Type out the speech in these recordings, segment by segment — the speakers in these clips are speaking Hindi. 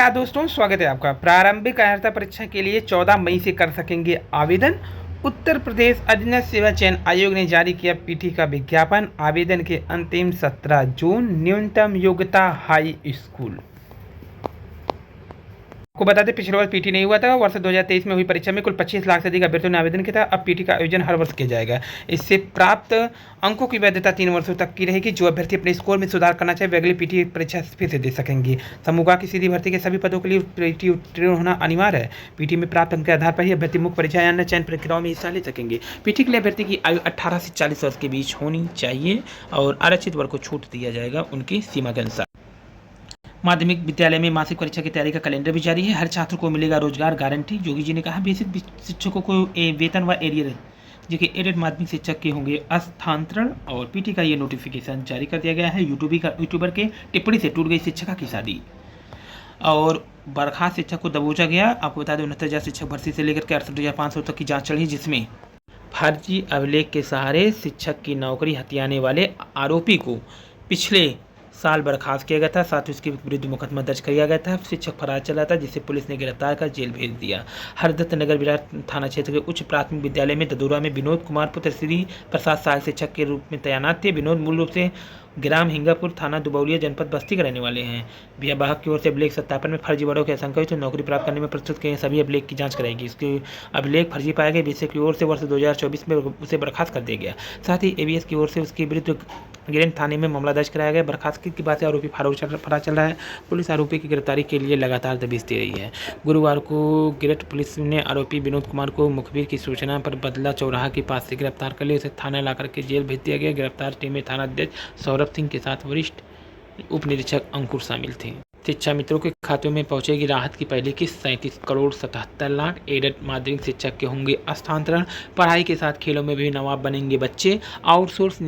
नमस्कार दोस्तों, स्वागत है आपका। प्रारंभिक अर्हता परीक्षा के लिए 14 मई से कर सकेंगे आवेदन। उत्तर प्रदेश अधीनस्थ सेवा चयन आयोग ने जारी किया पीटी का विज्ञापन। आवेदन के अंतिम 17 जून। न्यूनतम योग्यता हाई स्कूल। आपको बता दें, पिछले वर्ष पीटी नहीं हुआ था। वर्ष 2023 में हुई परीक्षा में कुल 25 लाख से अधिक अभ्यर्थियों ने आवेदन किया था। अब पीटी का आयोजन हर वर्ष किया जाएगा। इससे प्राप्त अंकों की वैधता 3 वर्षों तक की रहेगी। जो अभ्यर्थी अपने स्कोर में सुधार करना चाहे वे अगली पीटी परीक्षा फिर से दे सकेंगे। समूह की सीधी भर्ती के सभी पदों के लिए पीटी उत्तीर्ण होना अनिवार्य है। पीटी में प्राप्त अंक के आधार पर ही अभ्यर्थी मुख्य परीक्षा या अन्य चयन प्रक्रियाओं में हिस्सा ले सकेंगे। पीटी के लिए अभ्यर्थी की आयु 18 से 40 वर्ष के बीच होनी चाहिए और आरक्षित वर्ग को छूट दिया जाएगा उनकी सीमा के अनुसार। माध्यमिक विद्यालय में मासिक परीक्षा की तैयारी का कैलेंडर भी जारी है। हर छात्र को मिलेगा रोजगार गारंटी। योगी जी ने कहा, बेसिक शिक्षकों को वेतन व एरियर जो कि एडेड माध्यमिक शिक्षक के होंगे स्थानांतरण। और पीटी का ये नोटिफिकेशन जारी कर दिया गया है। यूट्यूबर के टिप्पणी से टूट गई शिक्षिका की शादी। और बर्खास्त शिक्षक को दबोचा गया। आपको बता दें, 69,000 शिक्षक भर्ती से लेकर के 68,500 तक की जाँच चली, जिसमें फर्जी अभिलेख के सहारे शिक्षक की नौकरी हथियाने वाले आरोपी को पिछले साल बर्खास्त किया गया था। साथ ही उसके विरुद्ध मुकदमा दर्ज किया गया था। शिक्षक फरार चला था, जिसे पुलिस ने गिरफ्तार कर जेल भेज दिया। हरदत्त नगर विराट थाना क्षेत्र के उच्च प्राथमिक विद्यालय में ददूरा में विनोद कुमार पुत्र श्री प्रसाद सहायक शिक्षक के रूप में तैनात थे। विनोद मूल रूप से ग्राम हिंगापुर थाना दुबौलिया जनपद बस्ती के रहने वाले हैं। विभाग की ओर से अभिलेख सत्यापन में फर्जीवाड़ों के आशंका हुई तो नौकरी प्राप्त करने में प्रस्तुत किए सभी अभिलेख की जांच कराएगी। इसके अभिलेख फर्जी पाए गए, विषय की ओर से वर्ष 2024 में उसे बर्खास्त कर दिया गया। साथ ही एबीएस की ओर से उसके विरुद्ध गिरन थाने में मामला दर्ज कराया गया। बर्खास्तगी की बात से आरोपी फरार चल रहा है। पुलिस आरोपी की गिरफ्तारी के लिए लगातार दबिश दे रही है। गुरुवार को गिरट पुलिस ने आरोपी विनोद कुमार को मुखबिर की सूचना पर बदला चौराहा के पास से गिरफ्तार कर लिया। उसे थाना लाकर के जेल भेज दिया गया। गिरफ्तार टीम में थाना अध्यक्ष सौरभ सिंह के साथ वरिष्ठ उप निरीक्षक अंकुर शामिल थे। शिक्षा मित्रों के खातों में पहुंचेगी राहत की पहली किस्त। 37 करोड़ 77 लाख। एडेड माध्यमिक शिक्षक के होंगे स्थानांतरण। पढ़ाई के साथ खेलों में भी नवाब बनेंगे बच्चे। आउटसोर्स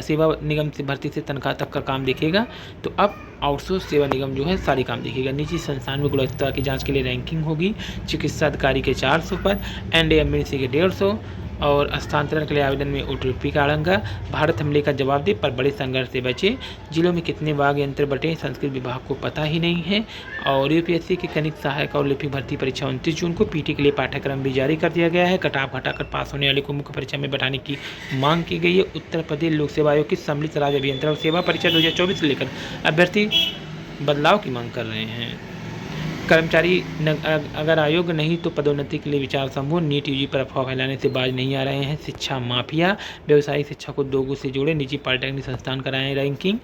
सेवा निगम से भर्ती से तनख्वाह तक का काम देखेगा। तो अब आउटसोर्स सेवा निगम जो है सारी काम देखेगा। निजी संस्थान में गुणवत्ता की जांच के लिए रैंकिंग होगी। चिकित्सा अधिकारी के 400 पद, एनडीएमसी के 150 और स्थानांतरण के लिए आवेदन में ओटीपी का आड़ंगा। भारत हमले का जवाब दे पर बड़े संघर्ष से बचे। जिलों में कितने वाद्य यंत्र बटे, संस्कृत विभाग को पता ही नहीं है। और यूपीएससी की खनिज सहायक और लिपिक भर्ती परीक्षा 29 जून को। पीटी के लिए पाठ्यक्रम भी जारी कर दिया गया है। कटाव हटाकर पास होने वाले को मुख्य परीक्षा में बैठाने की मांग की गई है। उत्तर प्रदेश लोक सेवा आयोग की सम्मिलित राज्य अभियंत्रण सेवा परीक्षा 2024 से लेकर अभ्यर्थी बदलाव की मांग कर रहे हैं। कर्मचारी अगर अयोग्य नहीं तो पदोन्नति के लिए विचार समूह। नीट यूजी पर अफवाह फैलाने से बाज नहीं आ रहे हैं शिक्षा माफिया। व्यवसायिक शिक्षा को दोगुना से जोड़े। निजी पॉलिटेक्निक संस्थान कराएं रैंकिंग।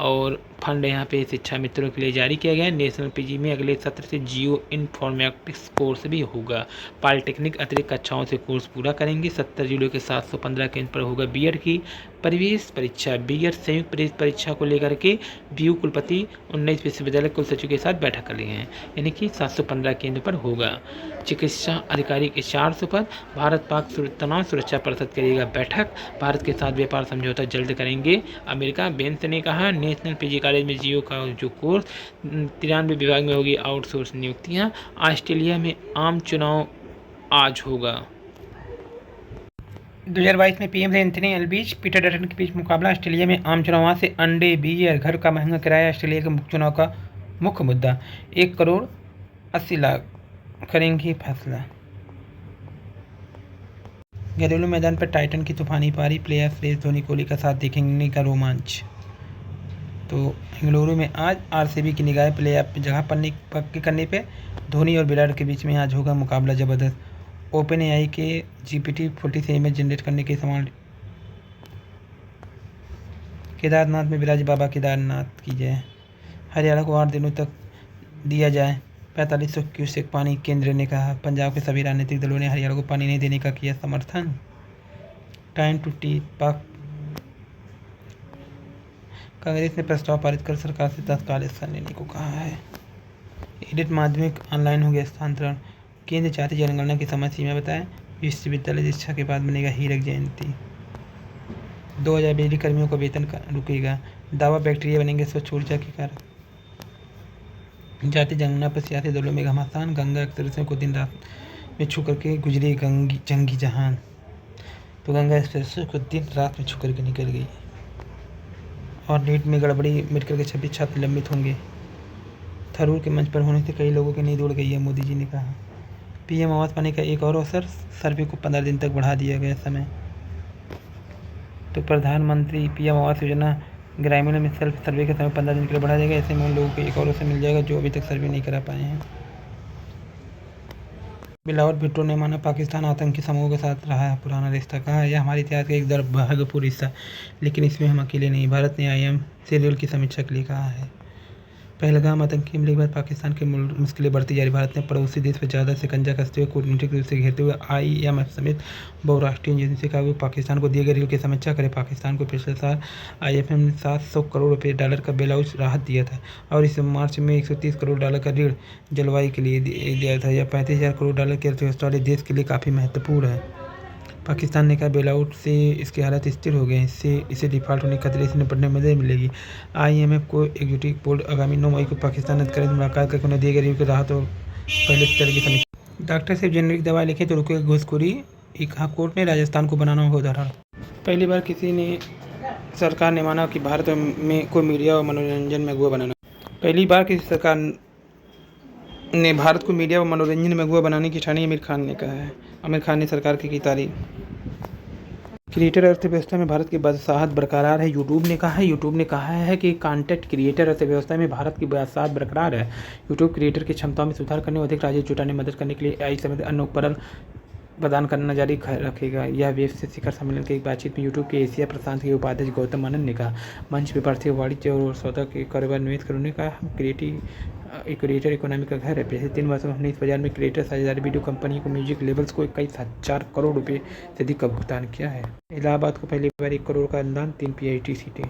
और फंड यहाँ पे शिक्षा मित्रों के लिए जारी किया गया है। नेशनल पीजी में अगले सत्र से जियो इन्फॉर्मेटिक्स कोर्स भी होगा। पॉलिटेक्निक अतिरिक्त कक्षाओं से कोर्स पूरा करेंगे। 70 जिलों के 715 केंद्र पर होगा बीएड की प्रवेश परीक्षा। बीएड संयुक्त प्रवेश परीक्षा को लेकर के बीयू कुलपति 19 विश्वविद्यालय कुल सचिव के साथ बैठक कर ली है, यानी कि 715 केंद्र पर होगा। चिकित्सा अधिकारी के 400 पद। भारत पाक तनाव सुरक्षा परिषद करेगा बैठक। भारत के साथ व्यापार समझौता जल्द करेंगे अमेरिका। बेंस ने कहा, नेशनल पीजी कॉलेज में जियो का जो कोर्स 93 विभाग में होगी आउटसोर्स नियुक्तियां। ऑस्ट्रेलिया में आम चुनाव आज होगा। 2022 में पीएम से एंथनी एल्बीज पीटर डटन के बीच मुकाबला। ऑस्ट्रेलिया में आम चुनाव आज से। अंडे, बियर, घर का महंगा किराया ऑस्ट्रेलिया के मुख्य चुनाव का मुख्य मुद्दा। 1 करोड़ 80 लाख करेंगे फैसला। घरेलू मैदान पर टाइटन की तूफानी पारी। प्लेऑफ रेस धोनी कोहली का साथ देखने का रोमांच। तो बेंगलुरु में आज आरसीबी की निगाह प्लेऑफ पे जगह पक्की करने पे धोनी और विराट के बीच में आज होगा मुकाबला जबरदस्त। ओपन एआई के GPT-40 से इमेज जनरेट करने के समान। केदारनाथ में विराज बाबा केदारनाथ की जय। हरियाणा को 8 दिनों तक दिया जाए 4500 क्यूसेक पानी, केंद्र ने कहा। पंजाब के सभी राजनीतिक दलों ने हरियाणा को पानी नहीं देने का किया समर्थन। टाइम टू टी पाक। कांग्रेस ने प्रस्ताव पारित कर सरकार से तत्काल एक्शन लेने को कहा है। एडेड माध्यमिक ऑनलाइन हो गया स्थानांतरण। केंद्र जातीय जनगणना की समय सीमा बताएं। विश्वविद्यालय शिक्षा के बाद बनेगा हीरक जयंती। 2000 बिजली कर्मियों का वेतन रुकेगा। दावा बैक्टीरिया बनेंगे स्वच्छ ऊर्जा के कारक। जातीय जनगणना पर सियासी दलों में घमासान। गंगा एक्सप्रेस को दिन रात में छू करके गुजरी जंगी जहान। तो गंगा एक्सप्रेस को दिन रात में छू करके निकल गई। और नीट में गड़बड़ी, मेडिकल के 26 छात्र निलंबित होंगे। थरूर के मंच पर होने से कई लोगों की नींद उड़ गई है, मोदी जी ने कहा। पीएम आवास पाने का एक और अवसर, सर्वे को 15 दिन तक बढ़ा दिया गया समय। तो प्रधानमंत्री पीएम आवास योजना ग्रामीण में सेल्फ सर्वे का समय 15 दिन के लिए बढ़ा जाएगा। ऐसे में उन लोगों को एक और अवसर मिल जाएगा जो अभी तक सर्वे नहीं करा पाए हैं। बिलावल भुट्टो ने माना पाकिस्तान आतंकी समूह के साथ रहा है पुराना रिश्ता, कहा यह हमारे इतिहास का एक दुर्भाग्यपूर्ण हिस्सा, लेकिन इसमें हम अकेले नहीं। भारत ने आईएम से रेल की समीक्षा के लिए कहा है। पहलगाम आतंकी हमले के बाद पाकिस्तान की मुश्किलें बढ़ती जा रही। भारत ने पड़ोसी देश पर ज़्यादा शिकंजा कसते हुए कूटनीतिक रूप से घेरते हुए आईएमएफ समेत बहुराष्ट्रीय एजेंसी से कहा कि पाकिस्तान को दिए गए ऋण की समीक्षा करे। पाकिस्तान को पिछले साल आईएमएफ ने $700 करोड़ डॉलर का बेलआउट राहत दिया था और इस मार्च में $130 करोड़ का ऋण जलवायु के लिए दिया था। यह $35,000 करोड़ की अर्थव्यवस्था वाले देश के लिए काफ़ी महत्वपूर्ण है। पाकिस्तान ने कहा बेलआउट से इसकी हालत स्थिर हो गए, इससे इसे डिफ़ॉल्ट होने के खतरे से निपटने में मदद मिलेगी। आईएमएफ को एग्जीक्यूटिव बोर्ड आगामी 9 मई को पाकिस्तान अधिकारी से मुलाकात करके उन्हें दिए गए ऋण की राहत और पहले स्तर की समीक्षा। डॉक्टर सिर्फ जेनरिक दवा लिखे तो रुकेगा घूसखोरी, हाई कोर्ट ने राजस्थान को बनाना होगा उदाहरण। पहली बार किसी ने सरकार ने माना कि भारत में को मीडिया और मनोरंजन में अगुवा बनाना। पहली बार किसी सरकार ने भारत को मीडिया और मनोरंजन में अगुवा बनाने की ठानी, आमिर खान ने कहा है। आमिर खान ने सरकार की तारीफ। क्रिएटर अर्थव्यवस्था में भारत की बादशाहत बरकरार है, यूट्यूब ने कहा है कि कंटेंट क्रिएटर अर्थव्यवस्था में भारत की बादशाहत बरकरार है। यूट्यूब क्रिएटर की क्षमताओं में सुधार करने और अधिक राजस्व जुटाने में मदद करने के लिए एआई समेत अन्य उपकरण प्रदान करना जारी रखेगा। यह वेब से शिखर सम्मेलन की एक बातचीत में यूट्यूब के एशिया प्रशांत के उपाध्यक्ष गौतम आनंद ने कहा। मंच पे भारतीय वाणिज्य और सौदा के कारोबार निवेश करने का क्रिएटर इकोनॉमी का घर है। पिछले 3 वर्षों में हमने इस बाजार में क्रिएटर साझेदारी वीडियो कंपनी को म्यूजिक लेबल्स को 21,000 करोड़ रुपए से अधिक का भुगतान किया है। इलाहाबाद को पहली बार 1 करोड़ का अनुदान, 3 पीएचडी सीटें।